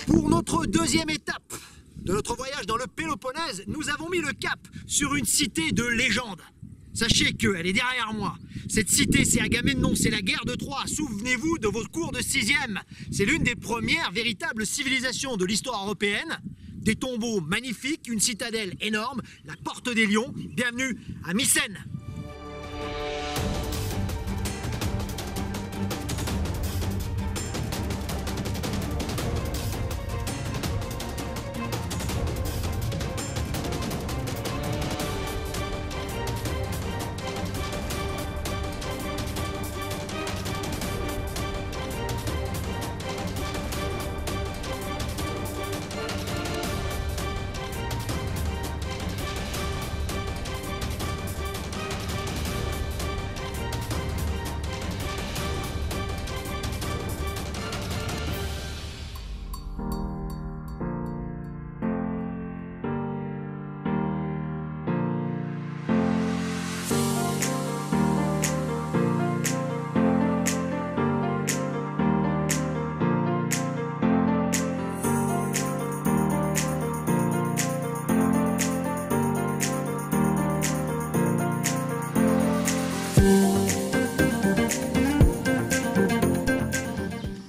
Pour notre deuxième étape de notre voyage dans le Péloponnèse, nous avons mis le cap sur une cité de légende. Sachez qu'elle est derrière moi. Cette cité, c'est Agamemnon, c'est la guerre de Troie. Souvenez-vous de vos cours de 6e. C'est l'une des premières véritables civilisations de l'histoire européenne. Des tombeaux magnifiques, une citadelle énorme, la porte des lions. Bienvenue à Mycène.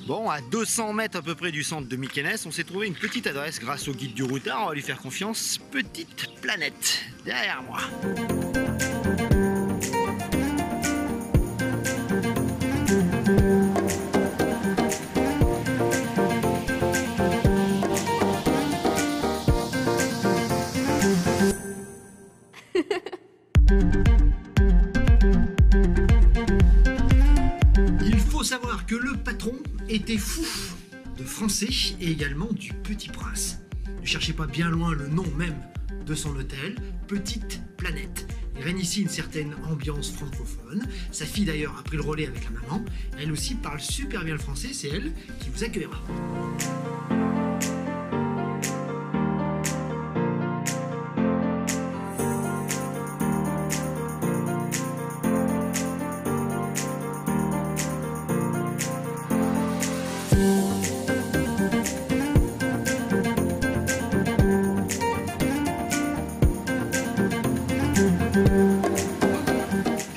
Bon, à 200 mètres à peu près du centre de Mykènes, on s'est trouvé une petite adresse grâce au guide du routard. On va lui faire confiance. Petite planète derrière moi. Il faut savoir que le patron était fou de français et également du Petit Prince. Ne cherchez pas bien loin le nom même de son hôtel, Petite Planète. Il règne ici une certaine ambiance francophone. Sa fille d'ailleurs a pris le relais avec la maman. Elle aussi parle super bien le français, c'est elle qui vous accueillera.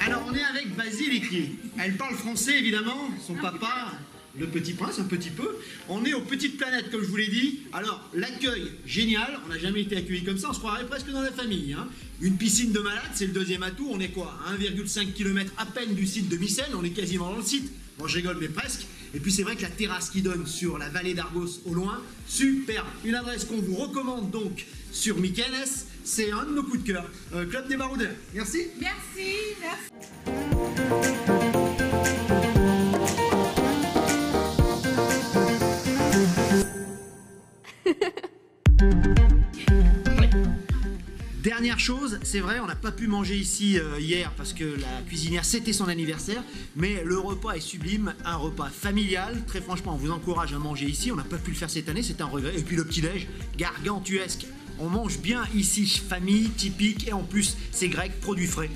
Alors on est avec Vasiliki. Elle parle français évidemment, son papa, le Petit Prince un petit peu. On est aux Petites Planètes comme je vous l'ai dit. Alors l'accueil génial, on n'a jamais été accueillis comme ça, on se croirait presque dans la famille. Hein. Une piscine de malade, c'est le deuxième atout. On est quoi, à 1,5 km à peine du site de Mycène, on est quasiment dans le site. Bon je rigole mais presque. Et puis c'est vrai que la terrasse qui donne sur la vallée d'Argos au loin, superbe. Une adresse qu'on vous recommande donc sur Mykènes, c'est un de nos coups de cœur. Club des Baroudeurs. Merci. Merci, merci. Dernière chose, c'est vrai, on n'a pas pu manger ici hier parce que la cuisinière c'était son anniversaire, mais le repas est sublime, un repas familial. Très franchement, on vous encourage à manger ici. On n'a pas pu le faire cette année, c'est un regret. Et puis le petit-déj, gargantuesque. On mange bien ici, famille typique, et en plus c'est grec, produits frais.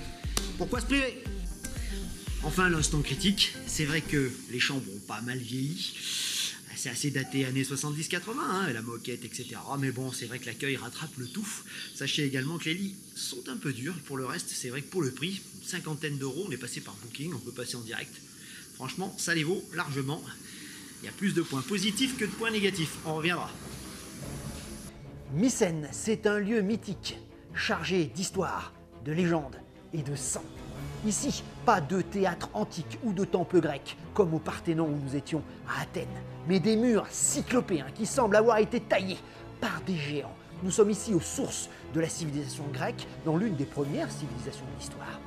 Pourquoi se priver? Enfin, l'instant critique, c'est vrai que les chambres ont pas mal vieilli. C'est assez daté années 70-80, hein, la moquette, etc. Mais bon, c'est vrai que l'accueil rattrape le tout. Sachez également que les lits sont un peu durs. Pour le reste, c'est vrai que pour le prix, une cinquantaine d'euros, on est passé par Booking, on peut passer en direct. Franchement, ça les vaut largement. Il y a plus de points positifs que de points négatifs. On reviendra. Mycène, c'est un lieu mythique, chargé d'histoire, de légendes et de sang. Ici, pas de théâtre antique ou de temple grec, comme au Parthénon où nous étions à Athènes, mais des murs cyclopéens qui semblent avoir été taillés par des géants. Nous sommes ici aux sources de la civilisation grecque, dans l'une des premières civilisations de l'histoire.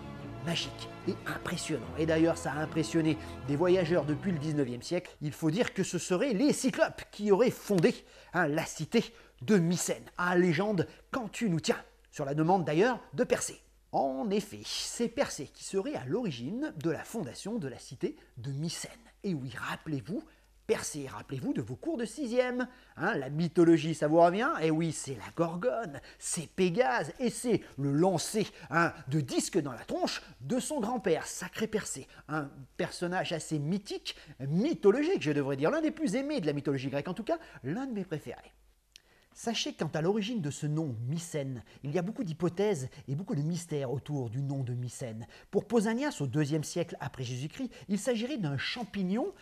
Magique et impressionnant. Et d'ailleurs, ça a impressionné des voyageurs depuis le 19e siècle. Il faut dire que ce seraient les Cyclopes qui auraient fondé la cité de Mycène, à légende quand tu nous tiens, sur la demande d'ailleurs de Persée. En effet, c'est Persée qui serait à l'origine de la fondation de la cité de Mycène. Et oui, rappelez-vous, Persée, rappelez-vous de vos cours de 6e. La mythologie, ça vous revient? Eh oui, c'est la Gorgone, c'est Pégase et c'est le lancer de disque dans la tronche de son grand-père, sacré Persée. Un personnage assez mythique, mythologique, je devrais dire, l'un des plus aimés de la mythologie grecque, en tout cas, l'un de mes préférés. Sachez que quant à l'origine de ce nom, Mycène, il y a beaucoup d'hypothèses et beaucoup de mystères autour du nom de Mycène. Pour Pausanias, au IIe siècle après Jésus-Christ, il s'agirait d'un champignon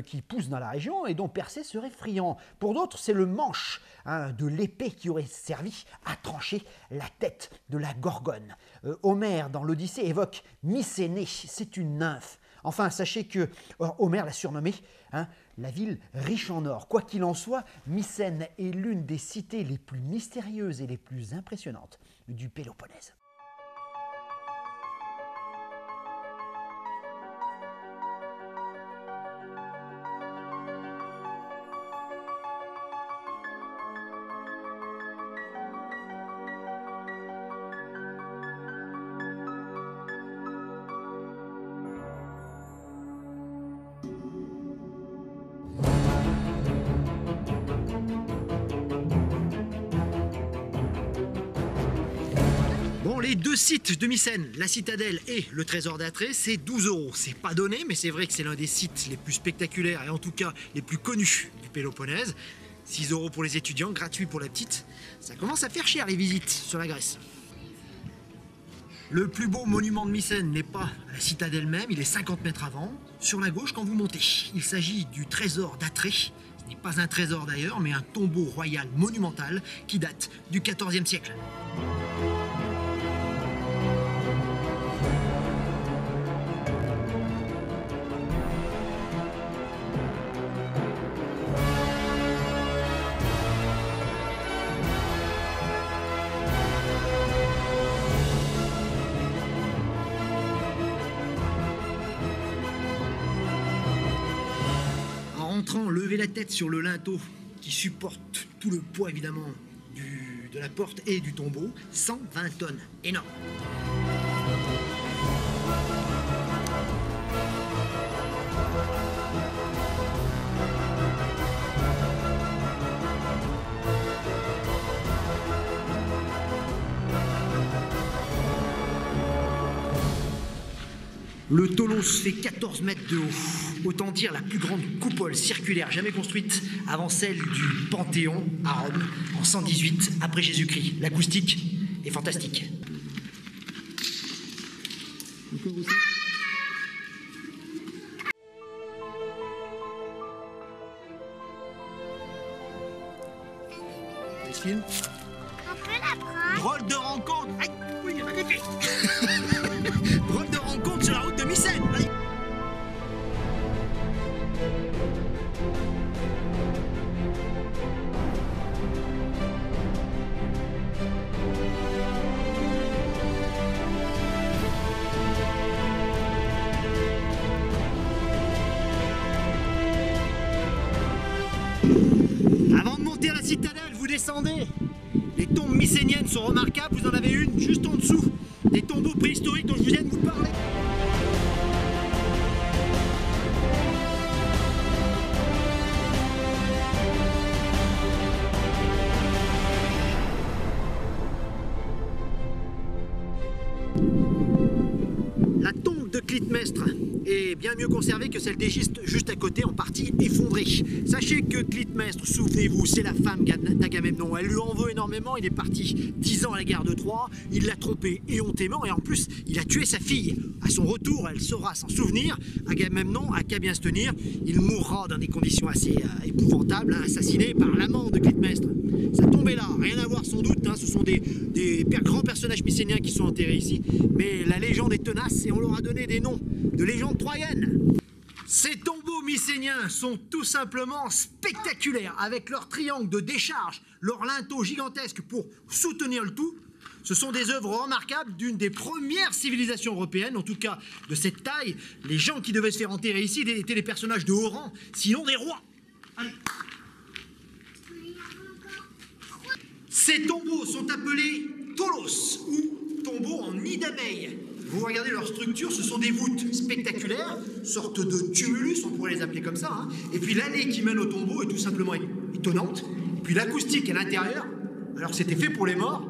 qui pousse dans la région et dont Persée serait friand. Pour d'autres, c'est le manche de l'épée qui aurait servi à trancher la tête de la Gorgone. Homère, dans l'Odyssée, évoque Mycénée, c'est une nymphe. Enfin, sachez que Homère l'a surnommée la ville riche en or. Quoi qu'il en soit, Mycène est l'une des cités les plus mystérieuses et les plus impressionnantes du Péloponnèse. Bon, les deux sites de Mycène, la citadelle et le trésor d'Atrée, c'est 12 €. C'est pas donné, mais c'est vrai que c'est l'un des sites les plus spectaculaires et en tout cas les plus connus du Péloponnèse. 6 € pour les étudiants, gratuit pour la petite. Ça commence à faire cher les visites sur la Grèce. Le plus beau monument de Mycène n'est pas la citadelle même, il est 50 mètres avant. Sur la gauche, quand vous montez, il s'agit du trésor d'Atrée. Ce n'est pas un trésor d'ailleurs, mais un tombeau royal monumental qui date du XIVe siècle. Levez la tête sur le linteau qui supporte tout le poids évidemment de la porte et du tombeau, 120 tonnes, énorme. Le Tholos fait 14 mètres de haut, autant dire la plus grande coupole circulaire jamais construite avant celle du Panthéon à Rome en 118 après Jésus-Christ. L'acoustique est fantastique. Film. On peut la prendre. Drôle de rencontre. Aïe, oui, magnifique. Drôle de rencontre sur la route de Mycène. Aïe. Avant de monter à la citadelle, vous descendez. Les tombes mycéniennes sont remarquables, vous en avez une juste en dessous. Des tombeaux préhistoriques dont je viens de vous parler. La tombe de Clytemnestre est bien mieux conservée que celle d'Égiste juste à côté, en partie effondrée. Sachez que Clytemnestre, souvenez-vous, c'est la femme d'Agamemnon. Elle lui en veut énormément, il est parti 10 ans à la guerre de Troie, il l'a trompée éhontément et en plus, il a tué sa fille. À son retour, elle saura s'en souvenir. Agamemnon a qu'à bien se tenir, il mourra dans des conditions assez épouvantables, assassiné par l'amant de Clytemnestre. Sa tombe est là, rien à voir sans doute, ce sont des grands personnages mycéniens qui sont enterrés ici, mais la légende est tenace et on leur a donné des noms de légendes troyennes. Ces tombeaux mycéniens sont tout simplement spectaculaires, avec leur triangle de décharge, leur linteau gigantesque pour soutenir le tout. Ce sont des œuvres remarquables d'une des premières civilisations européennes, en tout cas de cette taille. Les gens qui devaient se faire enterrer ici étaient des personnages de haut rang, sinon des rois. Allez. Ces tombeaux sont appelés Tholos, ou tombeaux en nid d'abeille. vous regardez leur structure, ce sont des voûtes spectaculaires, sorte de tumulus, on pourrait les appeler comme ça. Hein. Et puis l'allée qui mène au tombeau est tout simplement étonnante. Et puis l'acoustique à l'intérieur, alors que c'était fait pour les morts.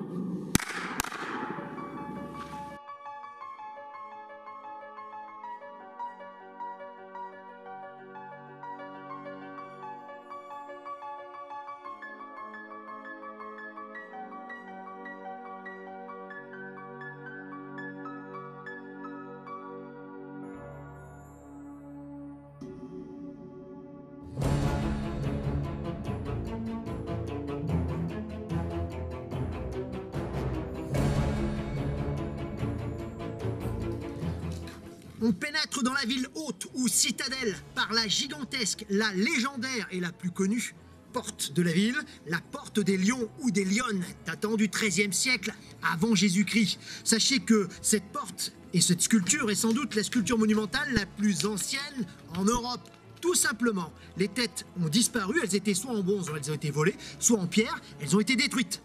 On pénètre dans la ville haute ou citadelle par la gigantesque, la légendaire et la plus connue porte de la ville, la porte des lions ou des lionnes, datant du XIIIe siècle avant Jésus-Christ. Sachez que cette porte et cette sculpture est sans doute la sculpture monumentale la plus ancienne en Europe. Tout simplement, les têtes ont disparu, elles étaient soit en bronze, elles ont été volées, soit en pierre, elles ont été détruites.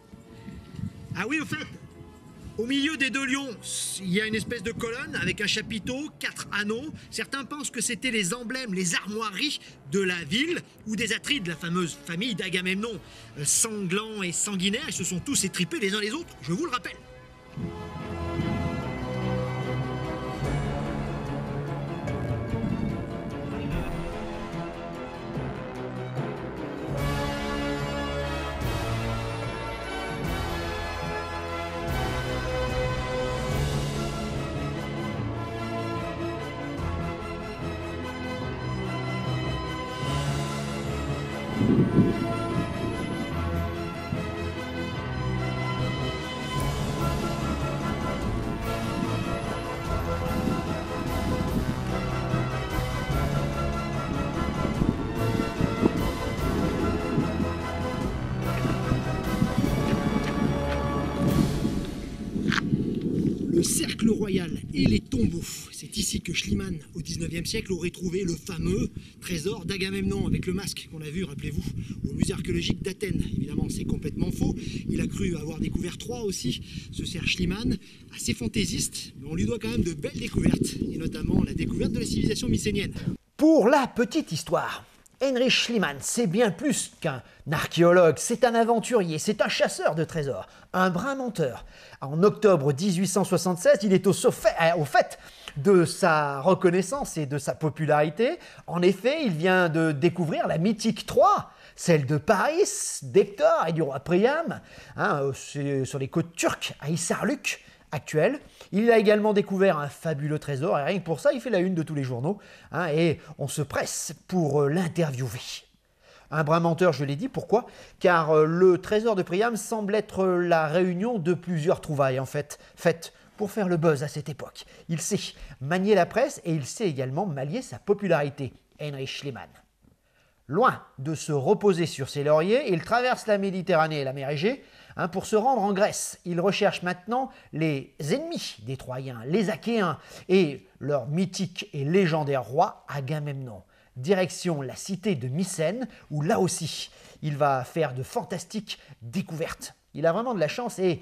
Ah oui, au fait, au milieu des deux lions, il y a une espèce de colonne avec un chapiteau, 4 anneaux. Certains pensent que c'était les emblèmes, les armoiries de la ville ou des Atrides, la fameuse famille d'Agamemnon. Sanglants et sanguinaires, ils se sont tous étripés les uns les autres, je vous le rappelle. Le cercle royal et les tombeaux. C'est ici que Schliemann, au XIXe siècle, aurait trouvé le fameux trésor d'Agamemnon avec le masque qu'on a vu, rappelez-vous, au musée archéologique d'Athènes. Évidemment, c'est complètement faux. Il a cru avoir découvert Troie aussi, ce cerf Schliemann, assez fantaisiste, mais on lui doit quand même de belles découvertes, et notamment la découverte de la civilisation mycénienne. Pour la petite histoire, Heinrich Schliemann, c'est bien plus qu'un archéologue, c'est un aventurier, c'est un chasseur de trésors, un brin menteur. En octobre 1876, il est au fait de sa reconnaissance et de sa popularité. En effet, il vient de découvrir la mythique Troie, celle de Paris, d'Hector et du roi Priam, sur les côtes turques à Hisarlik actuelle. Il a également découvert un fabuleux trésor et rien que pour ça, il fait la une de tous les journaux et on se presse pour l'interviewer. Un brin menteur, je l'ai dit, pourquoi? Car le trésor de Priam semble être la réunion de plusieurs trouvailles en fait, faites pour faire le buzz à cette époque. Il sait manier la presse et il sait également manier sa popularité, Heinrich Schliemann. Loin de se reposer sur ses lauriers, il traverse la Méditerranée et la mer Égée pour se rendre en Grèce. Il recherche maintenant les ennemis des Troyens, les Achéens et leur mythique et légendaire roi Agamemnon. Direction la cité de Mycène, où là aussi, il va faire de fantastiques découvertes. Il a vraiment de la chance et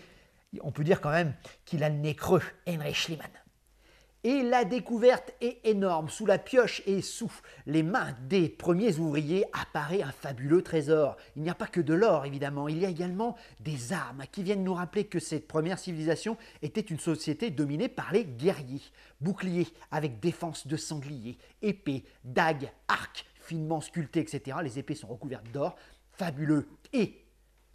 on peut dire quand même qu'il a le nez creux, Heinrich Schliemann. Et la découverte est énorme. Sous la pioche et sous les mains des premiers ouvriers apparaît un fabuleux trésor. Il n'y a pas que de l'or, évidemment. Il y a également des armes qui viennent nous rappeler que cette première civilisation était une société dominée par les guerriers. Boucliers avec défense de sangliers, épées, dagues, arcs finement sculptés, etc. Les épées sont recouvertes d'or. Fabuleux. Et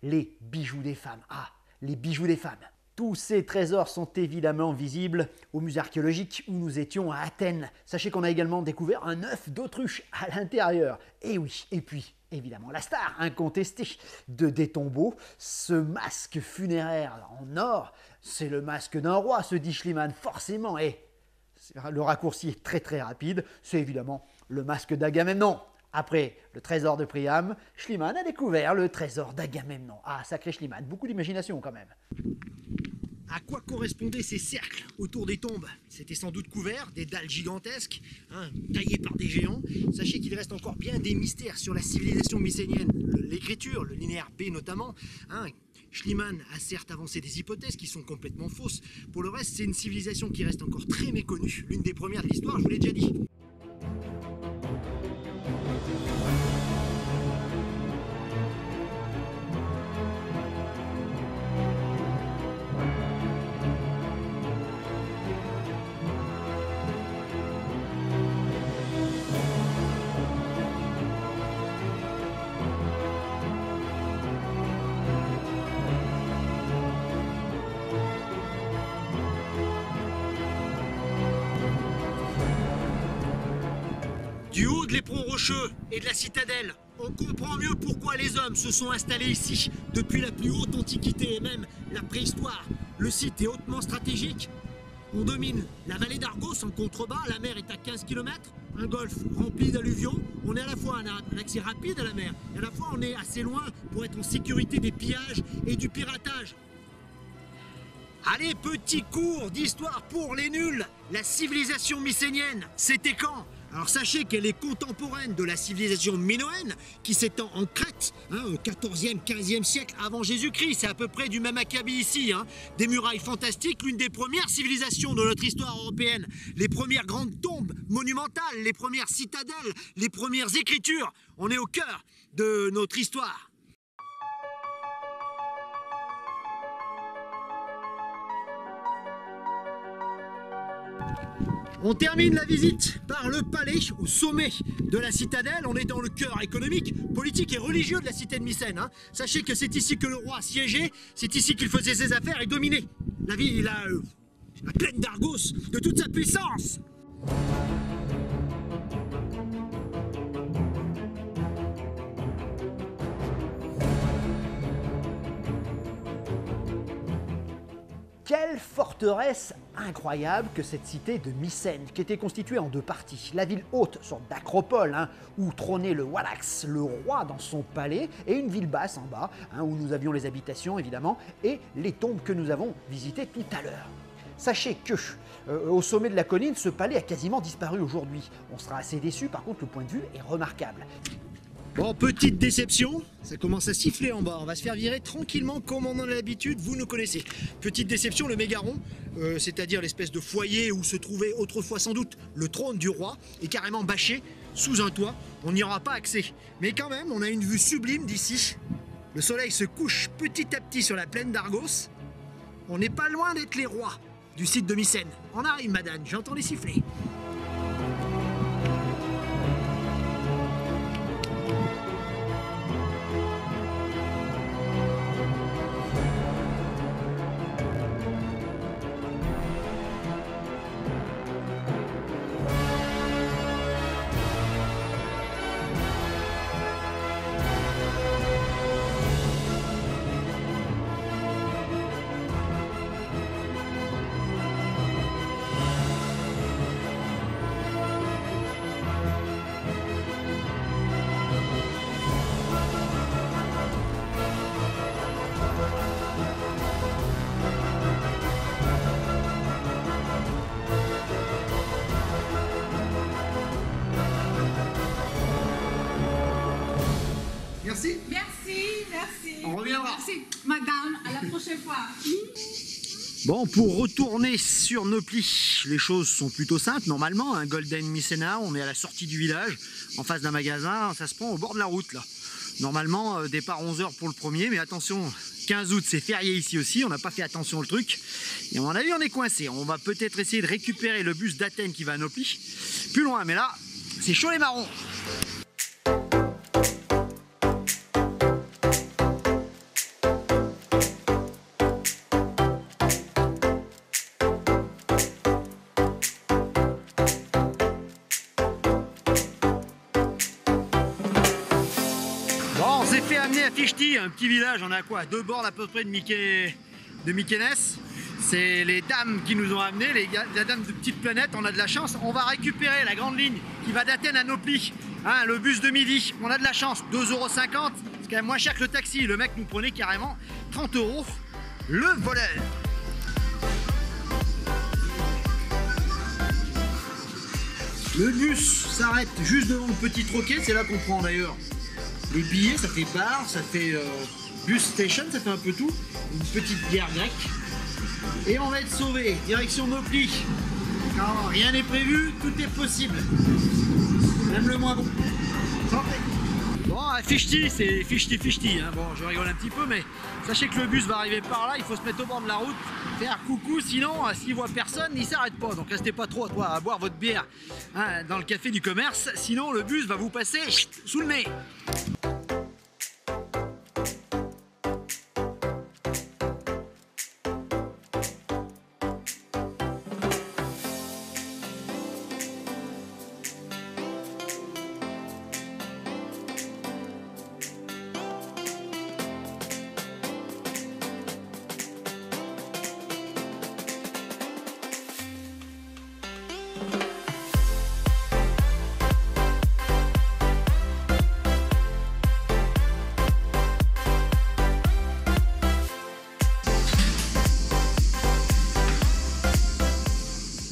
les bijoux des femmes. Ah, les bijoux des femmes. Tous ces trésors sont évidemment visibles au musée archéologique où nous étions à Athènes. Sachez qu'on a également découvert un œuf d'autruche à l'intérieur. Et oui, et puis évidemment la star incontestée des tombeaux, ce masque funéraire en or, c'est le masque d'un roi, se dit Schliemann, forcément. Et le raccourci est très très rapide, c'est évidemment le masque d'Agamemnon. Après le trésor de Priam, Schliemann a découvert le trésor d'Agamemnon. Ah, sacré Schliemann, beaucoup d'imagination quand même. À quoi correspondaient ces cercles autour des tombes? C'était sans doute couvert, des dalles gigantesques, taillées par des géants. Sachez qu'il reste encore bien des mystères sur la civilisation mycénienne. L'écriture, le linéaire B notamment, Schliemann a certes avancé des hypothèses qui sont complètement fausses. Pour le reste, c'est une civilisation qui reste encore très méconnue. L'une des premières de l'histoire, je vous l'ai déjà dit. Du haut de l'éperon rocheux et de la citadelle, on comprend mieux pourquoi les hommes se sont installés ici depuis la plus haute antiquité et même la préhistoire. Le site est hautement stratégique. On domine la vallée d'Argos en contrebas, la mer est à 15 km, un golfe rempli d'alluvions. On est à la fois un accès rapide à la mer et à la fois on est assez loin pour être en sécurité des pillages et du piratage. Allez, petit cours d'histoire pour les nuls. La civilisation mycénienne, c'était quand ? Alors sachez qu'elle est contemporaine de la civilisation minoenne qui s'étend en Crète au 14e, 15e siècle avant Jésus-Christ. C'est à peu près du même acabit ici. Des murailles fantastiques, l'une des premières civilisations de notre histoire européenne. Les premières grandes tombes monumentales, les premières citadelles, les premières écritures. On est au cœur de notre histoire. On termine la visite par le palais au sommet de la citadelle. On est dans le cœur économique, politique et religieux de la cité de Mycène. Sachez que c'est ici que le roi siégeait, c'est ici qu'il faisait ses affaires et dominait la ville, la plaine d'Argos de toute sa puissance. Quelle forteresse incroyable que cette cité de Mycène, qui était constituée en deux parties. La ville haute, sorte d'acropole, où trônait le Wallax, le roi dans son palais, et une ville basse en bas, où nous avions les habitations évidemment, et les tombes que nous avons visitées tout à l'heure. Sachez que, au sommet de la colline, ce palais a quasiment disparu aujourd'hui. On sera assez déçus, par contre le point de vue est remarquable. Bon, petite déception, ça commence à siffler en bas, on va se faire virer tranquillement comme on en a l'habitude, vous nous connaissez. Petite déception, le mégaron, c'est-à-dire l'espèce de foyer où se trouvait autrefois sans doute le trône du roi, est carrément bâché sous un toit, on n'y aura pas accès. Mais quand même, on a une vue sublime d'ici, le soleil se couche petit à petit sur la plaine d'Argos, on n'est pas loin d'être les rois du site de Mycène. On arrive madame, j'entends les sifflets. Merci. Merci. On reviendra. Merci, madame. À la prochaine fois. Bon, pour retourner sur Nauplie, les choses sont plutôt simples. Normalement, un Golden Mycéna, on est à la sortie du village, en face d'un magasin, ça se prend au bord de la route là. Normalement, départ 11h pour le premier, mais attention, 15 août c'est férié ici aussi, on n'a pas fait attention au truc. Et à mon avis, on est coincé. On va peut-être essayer de récupérer le bus d'Athènes qui va à Nauplie. Plus loin, mais là, c'est chaud les marrons. Bon, on s'est fait amener à Fichti, un petit village, on a quoi, 2 bornes à peu près de Mykènes. C'est les dames qui nous ont amenés, les dames de Petite Planète, on a de la chance. On va récupérer la grande ligne qui va d'Athènes à Nauplie, le bus de midi. On a de la chance, 2,50 €, c'est quand même moins cher que le taxi. Le mec nous prenait carrément 30 €, le voleur. Le bus s'arrête juste devant le petit troquet, c'est là qu'on prend d'ailleurs les billets, ça fait barre, ça fait Bus Station, ça fait un peu tout. Une petite bière grecque. Et on va être sauvé. Direction Nopli. Quand rien n'est prévu, tout est possible. Même le moins bon. Santé. Bon, Fichti, c'est Fichti. Hein. Bon, je rigole un petit peu, mais sachez que le bus va arriver par là. Il faut se mettre au bord de la route, faire coucou. Sinon, s'il voit personne, il s'arrête pas. Donc restez pas trop à boire votre bière hein, dans le café du commerce. Sinon, le bus va vous passer sous le nez.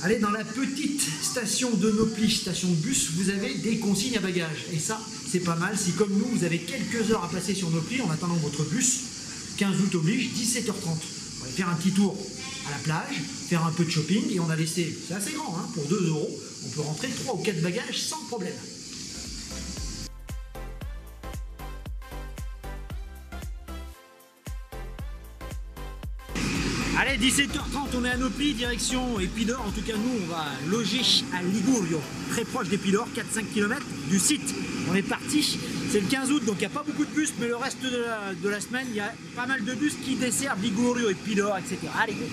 Allez, dans la petite station de Nopli, station de bus, vous avez des consignes à bagages. Et ça, c'est pas mal. Si comme nous, vous avez quelques heures à passer sur Nopli en attendant votre bus, 15 août oblige, 17h30. On va faire un petit tour à la plage, faire un peu de shopping et on a laissé, c'est assez grand, hein, pour 2 €, on peut rentrer 3 ou 4 bagages sans problème. Allez, 17h30, on est à Nopli, direction Épidore. En tout cas, nous, on va loger à Ligurio, très proche d'Épidore, 4-5 km du site. On est parti, c'est le 15 août, donc il n'y a pas beaucoup de bus, mais le reste de la semaine, il y a pas mal de bus qui desservent Ligurio, Épidore, etc. Allez, go.